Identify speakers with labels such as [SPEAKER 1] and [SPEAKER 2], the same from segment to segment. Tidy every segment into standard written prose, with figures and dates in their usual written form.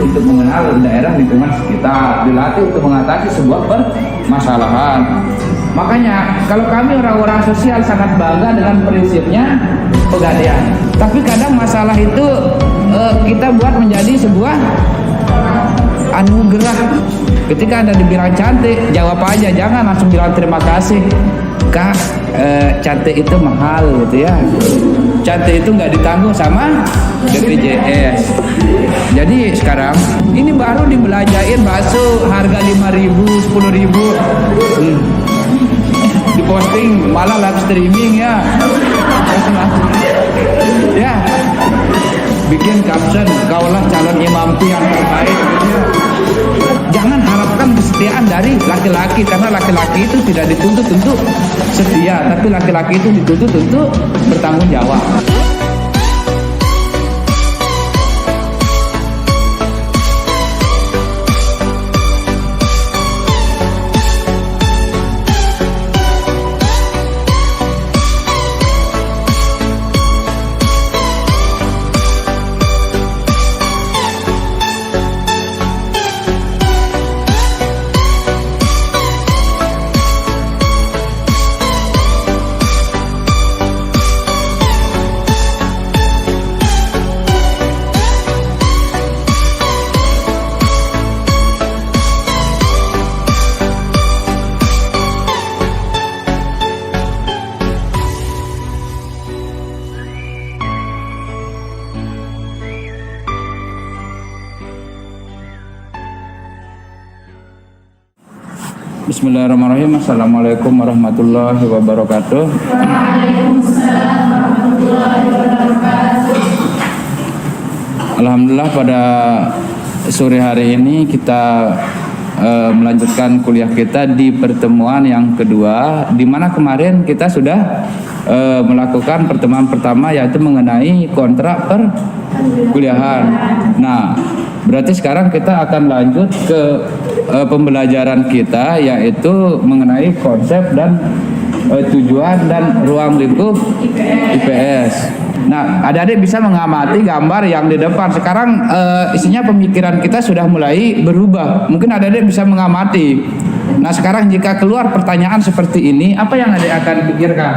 [SPEAKER 1] untuk mengenal daerah lingkungan sekitar, dilatih untuk mengatasi sebuah permasalahan. Makanya kalau kami orang-orang sosial sangat bangga dengan prinsipnya pegadaian. Tapi kadang masalah itu kita buat menjadi sebuah anugerah. Ketika Anda dibilang cantik, jawab aja, jangan langsung bilang terima kasih. Kak, cantik itu mahal gitu ya. Cantik itu nggak ditanggung sama BPJS. Jadi sekarang ini baru dibelajain bakso harga 5.000, 10.000. Diposting malah live streaming ya. Ya. Bikin caption, kaulah calon imamku yang terbaik gitu ya. Jangan harapkan kesetiaan dari laki-laki, karena laki-laki itu tidak dituntut untuk setia, tapi laki-laki itu dituntut untuk bertanggung jawab. Bismillahirrahmanirrahim. Assalamualaikum warahmatullahi wabarakatuh.
[SPEAKER 2] Waalaikumsalam warahmatullahi wabarakatuh.
[SPEAKER 1] Alhamdulillah pada sore hari ini kita melanjutkan kuliah kita di pertemuan yang kedua, di mana kemarin kita sudah melakukan pertemuan pertama, yaitu mengenai kontrak perkuliahan. Nah, berarti sekarang kita akan lanjut ke pembelajaran kita, yaitu mengenai konsep dan tujuan dan ruang lingkup IPS. Nah, adik-adik bisa mengamati gambar yang di depan. Sekarang isinya pemikiran kita sudah mulai berubah. Mungkin adik-adik bisa mengamati. Nah, sekarang jika keluar pertanyaan seperti ini, apa yang adik akan pikirkan?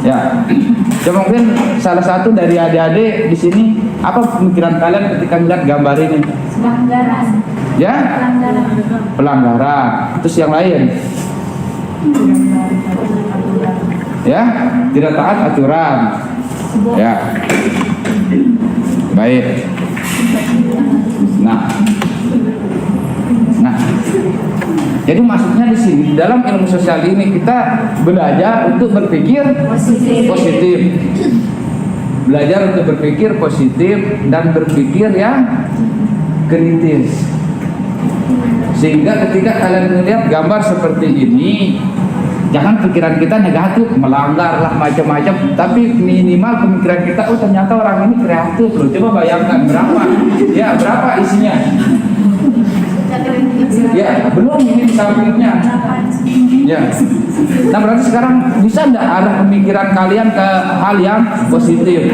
[SPEAKER 1] Ya, coba mungkin salah satu dari adik-adik di sini, apa pemikiran kalian ketika melihat gambar ini?
[SPEAKER 2] Pelanggaran.
[SPEAKER 1] Ya? Pelanggaran. Terus yang lain? Ya, tidak taat aturan. Ya. Baik. Nah. Jadi maksudnya di sini dalam ilmu sosial ini kita belajar untuk berpikir positif. Belajar untuk berpikir positif dan berpikir yang kritis. Sehingga ketika kalian melihat gambar seperti ini, jangan pikiran kita negatif, melanggar lah macam-macam, tapi minimal pemikiran kita, oh ternyata orang ini kreatif loh. Coba bayangkan berapa isinya? Ya, belum ini di sampingnya. Ya. Nah, berarti sekarang bisa enggak arah pemikiran kalian ke hal yang positif?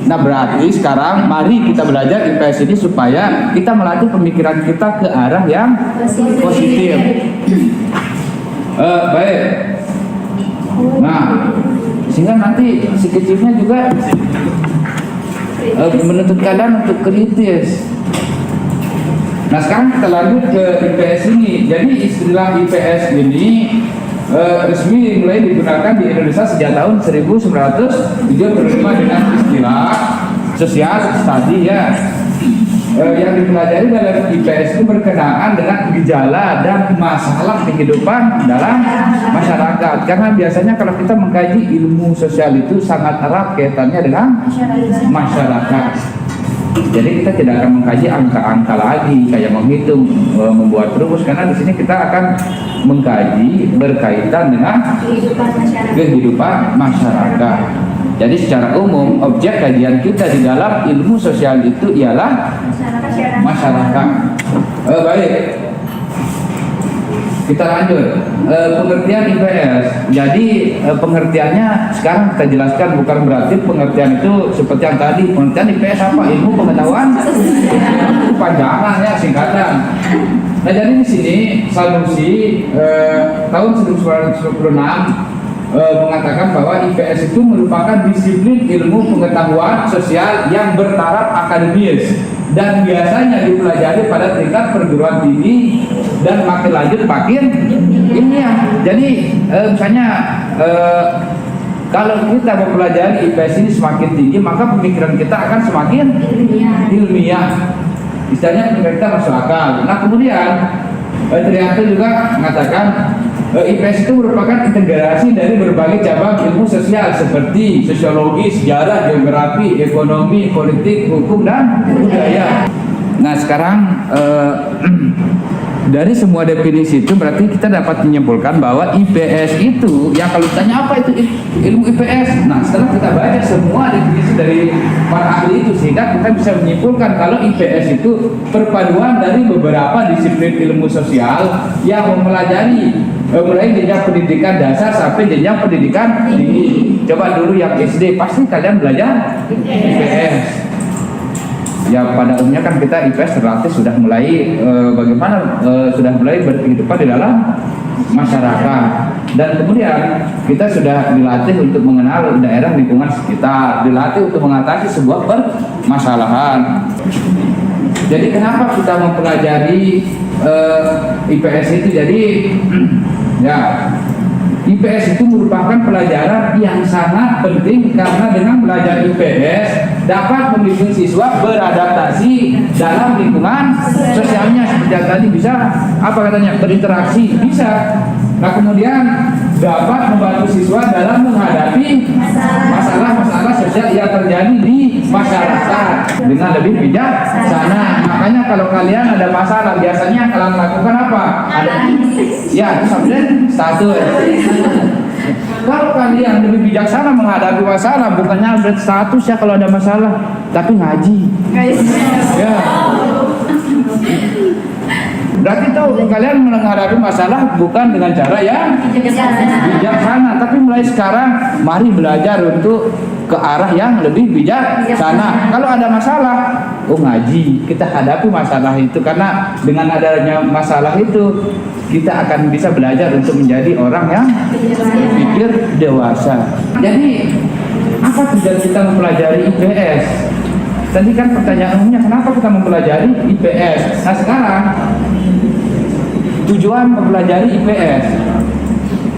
[SPEAKER 1] Nah, berarti sekarang mari kita belajar IPS ini supaya kita melatih pemikiran kita ke arah yang positif. Baik. Nah, sehingga nanti si kecilnya juga menuntut kalian untuk kritis. Nah, sekarang kita lanjut ke IPS ini. Jadi istilah IPS ini resmi mulai digunakan di Indonesia sejak tahun 1975 dengan istilah sosial study ya. Yang dipelajari dalam IPS itu berkenaan dengan gejala dan masalah kehidupan dalam masyarakat. Karena biasanya kalau kita mengkaji ilmu sosial itu sangat erat kaitannya dengan masyarakat. Jadi kita tidak akan mengkaji angka-angka lagi kayak menghitung, membuat rumus, karena di sini kita akan mengkaji berkaitan dengan kehidupan masyarakat. Jadi secara umum objek kajian kita di dalam ilmu sosial itu ialah masyarakat. Baik. Kita lanjut. Pengertian IPS. Jadi pengertiannya sekarang kita jelaskan, bukan berarti pengertian itu seperti yang tadi. Pengertian IPS apa? Ilmu pengetahuan. Itu panjangan ya, singkatan. Nah, jadi di sini Sanusi tahun 1996 mengatakan bahwa IPS itu merupakan disiplin ilmu pengetahuan sosial yang bertaraf akademis dan biasanya dipelajari pada tingkat perguruan tinggi dan makin lanjut makin ilmiah. Jadi misalnya kalau kita mempelajari IPS ini semakin tinggi, maka pemikiran kita akan semakin ilmiah. Istilahnya pemikiran kita masuk akal. Nah, kemudian Trianto juga mengatakan IPS itu merupakan integrasi dari berbagai cabang ilmu sosial seperti sosiologi, sejarah, geografi, ekonomi, politik, hukum, dan budaya. Nah, sekarang dari semua definisi itu berarti kita dapat menyimpulkan bahwa IPS itu, yang kalau ditanya apa itu ilmu IPS, nah setelah kita baca semua definisi dari para ahli itu, sehingga kita bisa menyimpulkan kalau IPS itu perpaduan dari beberapa disiplin ilmu sosial yang mempelajari mulai jenjang pendidikan dasar sampai jenjang pendidikan tinggi. Coba dulu yang SD, pasti kalian belajar IPS. Ya, pada umumnya kan kita IPS relatif sudah mulai bagaimana sudah mulai berkehidupan di dalam masyarakat, dan kemudian kita sudah dilatih untuk mengenal daerah lingkungan sekitar, dilatih untuk mengatasi sebuah permasalahan. Jadi kenapa kita mempelajari IPS itu? Jadi ya, IPS itu merupakan pelajaran yang sangat penting karena dengan belajar IPS dapat membimbing siswa beradaptasi dalam lingkungan sosialnya, seperti yang tadi bisa apa katanya berinteraksi bisa. Nah, kemudian dapat membantu siswa dalam menghadapi masalah-masalah sosial yang terjadi di masyarakat dengan lebih bijaksana. Makanya kalau kalian ada masalah, biasanya kalian lakukan apa? Ya, itu sampai status. Kalau kalian lebih bijaksana menghadapi masalah, bukannya update status ya kalau ada masalah, tapi ngaji. Ya. Berarti tuh kalian menghadapi masalah bukan dengan cara yang bijaksana, tapi mulai sekarang mari belajar untuk ke arah yang lebih bijaksana. Kalau ada masalah, ngaji, kita hadapi masalah itu, karena dengan adanya masalah itu kita akan bisa belajar untuk menjadi orang yang berpikir dewasa. Jadi apa tujuan kita mempelajari IPS? Tadi kan pertanyaan umumnya, kenapa kita mempelajari IPS? Nah, sekarang tujuan mempelajari IPS.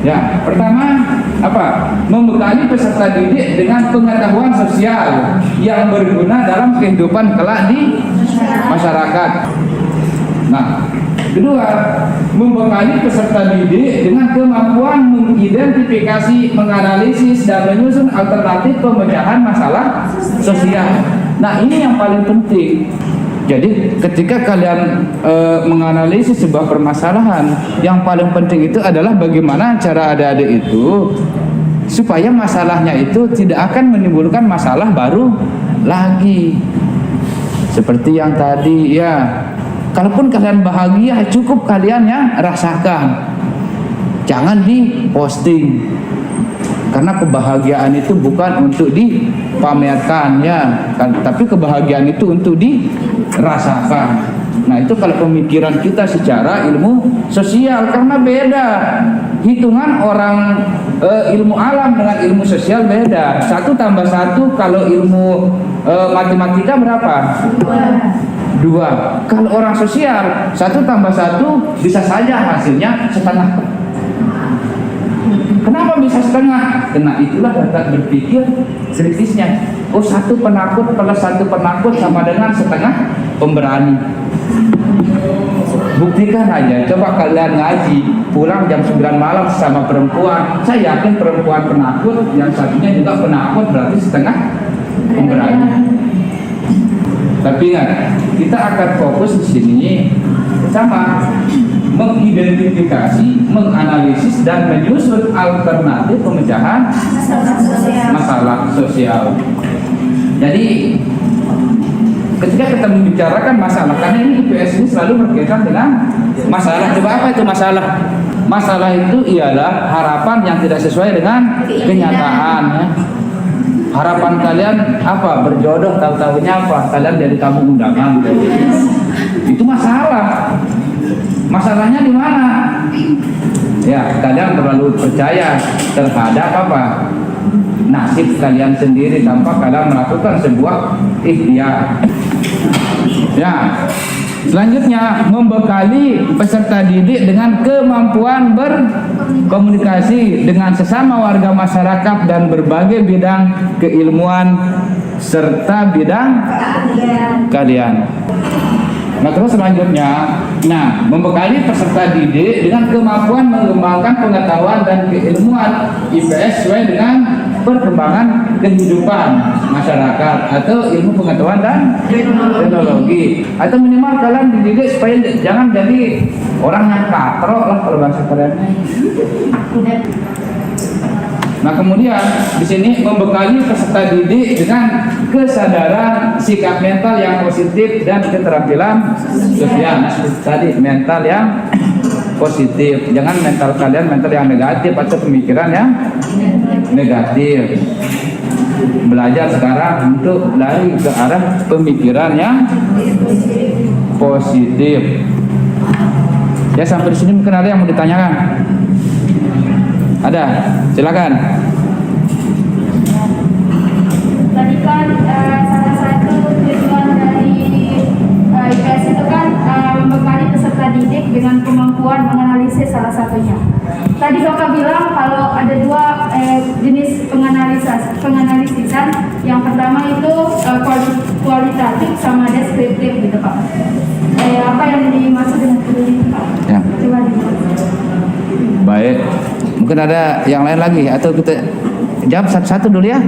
[SPEAKER 1] Ya, pertama apa? Membekali peserta didik dengan pengetahuan sosial yang berguna dalam kehidupan kelak di masyarakat. Nah, kedua, membekali peserta didik dengan kemampuan mengidentifikasi, menganalisis, dan menyusun alternatif pemecahan masalah sosial. Nah, ini yang paling penting. Jadi ketika kalian menganalisis sebuah permasalahan, yang paling penting itu adalah bagaimana cara adik-adik itu supaya masalahnya itu tidak akan menimbulkan masalah baru lagi. Seperti yang tadi ya, kalaupun kalian bahagia, cukup kalian yang rasakan, jangan diposting. Karena kebahagiaan itu bukan untuk dipamerkan ya, tapi kebahagiaan itu untuk dirasakan. Nah, itu kalau pemikiran kita secara ilmu sosial, karena beda hitungan orang ilmu alam dengan ilmu sosial beda. 1 tambah 1 kalau ilmu matematika berapa? 2. Kalau orang sosial 1 tambah 1 bisa saja hasilnya setengah. Kenapa bisa setengah? Karena itulah data berpikir kritisnya. 1 penakut plus 1 penakut sama dengan setengah pemberani. Buktikan aja, coba kalian ngaji, pulang jam 9 malam sama perempuan. Saya yakin perempuan penakut, yang satunya juga penakut, berarti setengah pemberani. Tapi ingat, kita akan fokus di sini sama mengidentifikasi, menganalisis, dan menyusun alternatif pemecahan masalah sosial. Jadi ketika kita membicarakan masalah, karena ini IPS ini selalu berkaitan dengan masalah. Coba apa itu masalah? masalah itu ialah harapan yang tidak sesuai dengan kenyataan ya. Harapan kalian apa? Berjodoh, tahu-tahunya apa? Kalian jadi tamu undangan. Itu masalah. Masalahnya di mana? Ya, kalian terlalu percaya terhadap apa? Nasib kalian sendiri tanpa kalian melakukan sebuah ikhtiar. Ya. Selanjutnya, membekali peserta didik dengan kemampuan berkomunikasi dengan sesama warga masyarakat dan berbagai bidang keilmuan serta bidang keahlian. Nah, terus selanjutnya, membekali peserta didik dengan kemampuan mengembangkan pengetahuan dan keilmuan IPS sesuai dengan perkembangan kehidupan masyarakat atau ilmu pengetahuan dan teknologi, atau minimal kalian dididik supaya jangan jadi orang yang katrok lah kalau bahasa kerennya. Nah, kemudian di sini membekali peserta didik dengan kesadaran sikap mental yang positif dan keterampilan sosial. Nah, tadi mental yang positif, jangan mental kalian mental yang negatif atau pemikiran yang negatif. Belajar sekarang untuk lari ke arah pemikiran yang positif. Ya, sampai di sini mungkin ada yang mau ditanyakan. Ada, silakan.
[SPEAKER 2] Tadi kan salah satu tujuan dari IPS itu kan membekali peserta didik dengan kemampuan menganalisis salah satunya. Tadi Bapak bilang kalau ada dua jenis penganalisisan. Yang pertama itu kualitatif sama deskriptif gitu Pak. Apa yang dimaksud dengan itu Pak?
[SPEAKER 1] Ya.
[SPEAKER 2] Coba dimaksud.
[SPEAKER 1] Baik, mungkin ada yang lain lagi atau kita jawab satu-satu dulu ya.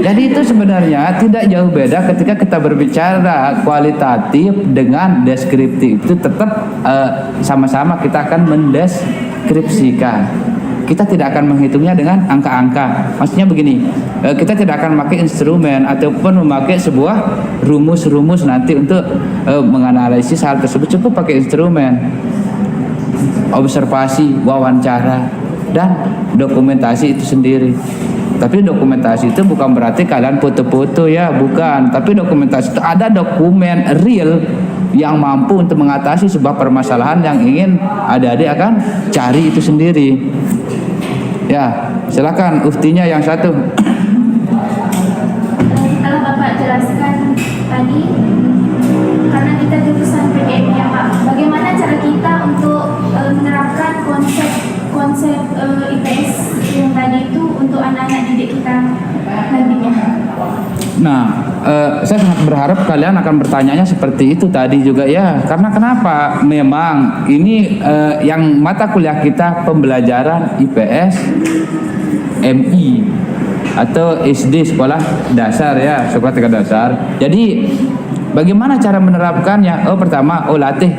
[SPEAKER 1] Jadi itu sebenarnya tidak jauh beda ketika kita berbicara kualitatif dengan deskriptif, itu tetap sama-sama kita akan mendeskripsikan. Kita tidak akan menghitungnya dengan angka-angka. Maksudnya begini, kita tidak akan memakai instrumen ataupun memakai sebuah rumus-rumus nanti untuk menganalisis hal tersebut. Cukup pakai instrumen, observasi, wawancara, dan dokumentasi itu sendiri. Tapi dokumentasi itu bukan berarti kalian foto-foto ya, bukan. Tapi dokumentasi itu ada dokumen real yang mampu untuk mengatasi sebuah permasalahan yang ingin adik-adik akan cari itu sendiri. Ya, silakan Uftinya yang satu.
[SPEAKER 2] Kalau Bapak jelaskan tadi, karena kita jurusan PM ya Pak, bagaimana cara kita untuk menerapkan konsep IPS yang tadi itu untuk anak-anak didik kita nantinya?
[SPEAKER 1] Nah, saya sangat berharap kalian akan bertanyanya seperti itu tadi juga ya. Karena kenapa? Memang ini yang mata kuliah kita pembelajaran IPS MI atau SD sekolah dasar ya, sekolah tingkat dasar. Jadi bagaimana cara menerapkannya? Pertama, latih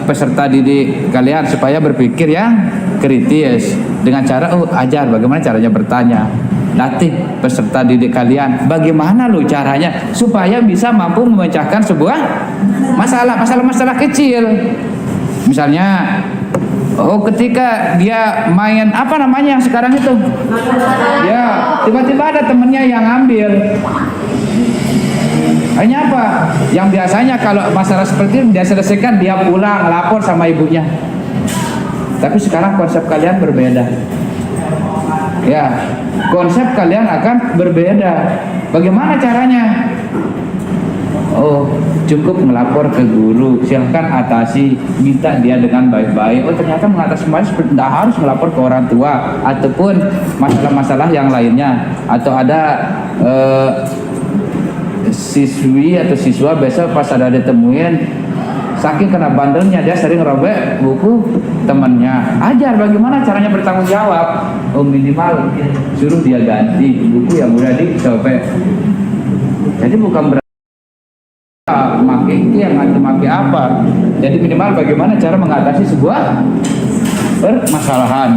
[SPEAKER 1] peserta didik kalian supaya berpikir yang kritis dengan cara ajar bagaimana caranya bertanya. Latih peserta didik kalian bagaimana lo caranya supaya bisa mampu memecahkan sebuah masalah kecil. Misalnya ketika dia main apa namanya yang sekarang itu ya, tiba-tiba ada temennya yang ambil. Hanya apa? Yang biasanya kalau masalah seperti ini dia selesaikan, dia pulang lapor sama ibunya. Tapi sekarang konsep kalian berbeda. Ya, konsep kalian akan berbeda. Bagaimana caranya? Cukup melapor ke guru, silahkan atasi, minta dia dengan baik-baik. Ternyata mengatasi masalah tidak harus melapor ke orang tua ataupun masalah-masalah yang lainnya. Atau ada siswi atau siswa besok pas ada ditemuin saking kena bandelnya dia sering robek buku temannya, ajar bagaimana caranya bertanggung jawab. Minimal suruh dia ganti buku yang udah disobek. Jadi bukan berarti pakai yang atau pakai apa. Jadi minimal bagaimana cara mengatasi sebuah permasalahan.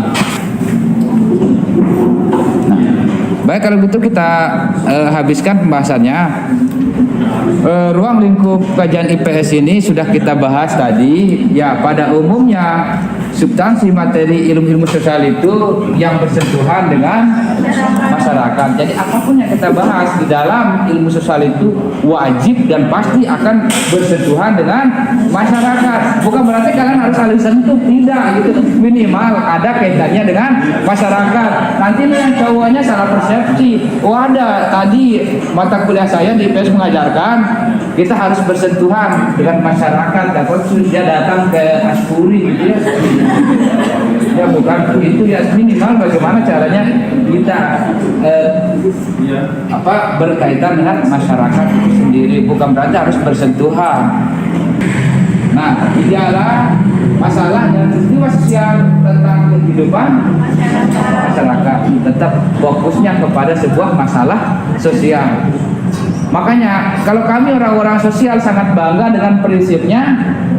[SPEAKER 1] Nah, baik kalau gitu kita habiskan pembahasannya. Ruang lingkup kajian IPS ini sudah kita bahas tadi. Ya, pada umumnya substansi materi ilmu-ilmu sosial itu yang bersentuhan dengan masyarakat. Jadi apapun yang kita bahas di dalam ilmu sosial itu wajib dan pasti akan bersentuhan dengan masyarakat. Bukan berarti kalian harus saling sentuh, tidak gitu. Minimal ada kaitannya dengan masyarakat. Nanti yang cowoknya salah persepsi. Oh ada, tadi mata kuliah saya di IPS mengajarkan kita harus bersentuhan dengan masyarakat. Dan kalau dia datang ke Aspuri gitu ya, ya bukan itu ya, minimal bagaimana caranya kita berkaitan dengan masyarakat itu sendiri, bukan berarti harus bersentuhan. Nah, gejala masalah dan peristiwa sosial tentang kehidupan masyarakat tetap fokusnya kepada sebuah masalah sosial. Makanya kalau kami orang-orang sosial sangat bangga dengan prinsipnya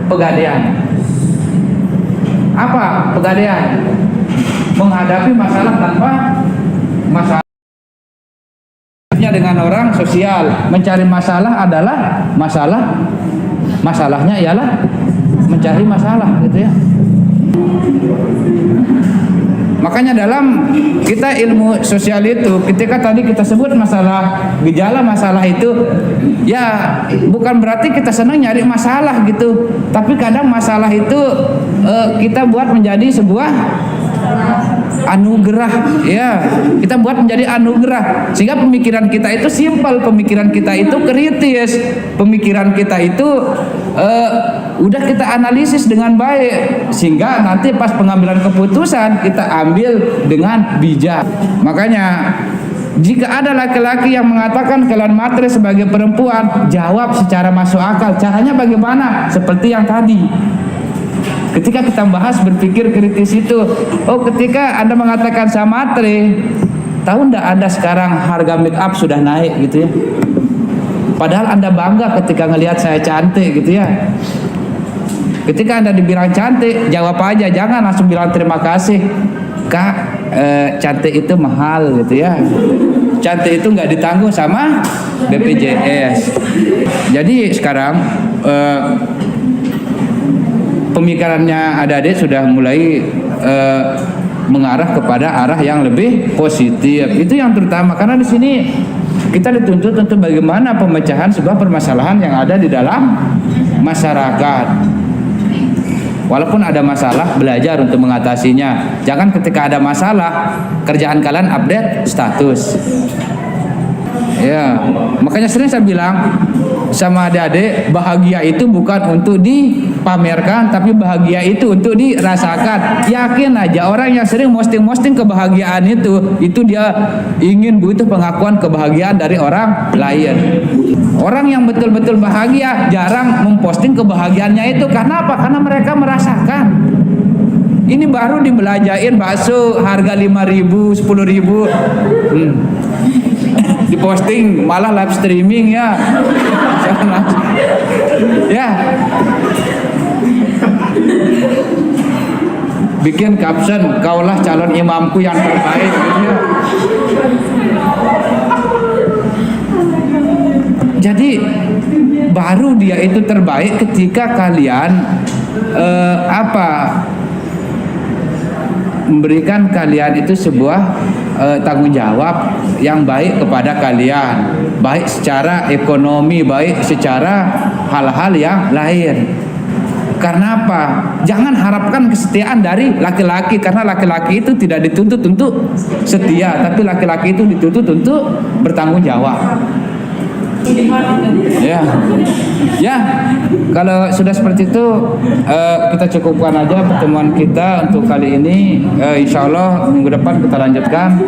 [SPEAKER 1] pegadaian. Apa pegadaian? Menghadapi masalah tanpa masalah. Dengan orang sosial, mencari masalah adalah masalahnya ialah mencari masalah gitu ya. Makanya dalam kita ilmu sosial itu, ketika tadi kita sebut masalah gejala masalah itu, ya bukan berarti kita senang nyari masalah gitu, tapi kadang masalah itu kita buat menjadi sebuah anugerah, ya kita buat menjadi anugerah sehingga pemikiran kita itu simpel, pemikiran kita itu kritis, pemikiran kita itu udah kita analisis dengan baik sehingga nanti pas pengambilan keputusan kita ambil dengan bijak. Makanya jika ada laki-laki yang mengatakan kalian matre sebagai perempuan, jawab secara masuk akal. Caranya bagaimana? Seperti yang tadi. Ketika kita bahas berpikir kritis itu, oh ketika Anda mengatakan saya matre, tahu ndak Anda sekarang harga make up sudah naik gitu ya. Padahal Anda bangga ketika ngelihat saya cantik gitu ya. Ketika Anda dibilang cantik, jawab aja, jangan langsung bilang terima kasih. Kak, cantik itu mahal gitu ya. Cantik itu nggak ditanggung sama BPJS. Jadi sekarang pemikirannya adik-adik sudah mulai mengarah kepada arah yang lebih positif. Itu yang terutama karena di sini kita dituntut untuk bagaimana pemecahan sebuah permasalahan yang ada di dalam masyarakat. Walaupun ada masalah, belajar untuk mengatasinya. Jangan ketika ada masalah, kerjaan kalian update status. Ya, makanya sering saya bilang sama adik-adik, bahagia itu bukan untuk dipamerkan, tapi bahagia itu untuk dirasakan. Yakin aja orang yang sering posting kebahagiaan itu dia ingin butuh pengakuan kebahagiaan dari orang lain. Orang yang betul-betul bahagia jarang memposting kebahagiaannya itu. Karena apa? Karena mereka merasakan. Ini baru dibelajain bakso harga 5.000, 10.000. Diposting malah live streaming ya. Ya. Bikin caption, kaulah calon imamku yang terbaik gitu ya. Jadi baru dia itu terbaik ketika kalian memberikan kalian itu sebuah tanggung jawab yang baik kepada kalian, baik secara ekonomi, baik secara hal-hal yang lain. Karena apa? Jangan harapkan kesetiaan dari laki-laki, karena laki-laki itu tidak dituntut untuk setia, tapi laki-laki itu dituntut untuk bertanggung jawab. Ya, kalau sudah seperti itu kita cukupkan aja pertemuan kita untuk kali ini. Insya Allah minggu depan kita lanjutkan.